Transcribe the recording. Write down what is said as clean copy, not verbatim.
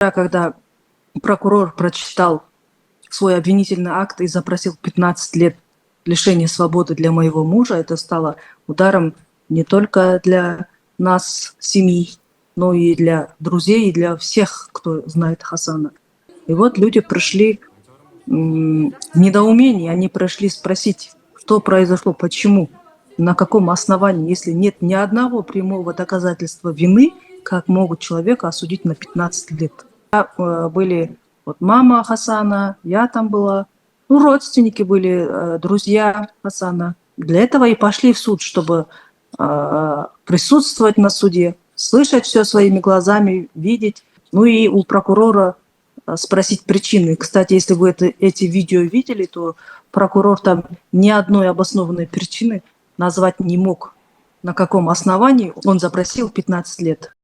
Когда прокурор прочитал свой обвинительный акт и запросил 15 лет лишения свободы для моего мужа, это стало ударом не только для нас, семьи, но и для друзей, и для всех, кто знает Хасана. И вот люди пришли в недоумении, они пришли спросить, что произошло, почему, на каком основании, если нет ни одного прямого доказательства вины, как могут человека осудить на 15 лет. Были вот мама Хасана, я там была, ну, родственники были, друзья Хасана. Для этого и пошли в суд, чтобы присутствовать на суде, слышать все своими глазами, видеть. Ну и у прокурора спросить причины. Кстати, если вы эти видео видели, то прокурор там ни одной обоснованной причины назвать не мог. На каком основании он запросил 15 лет.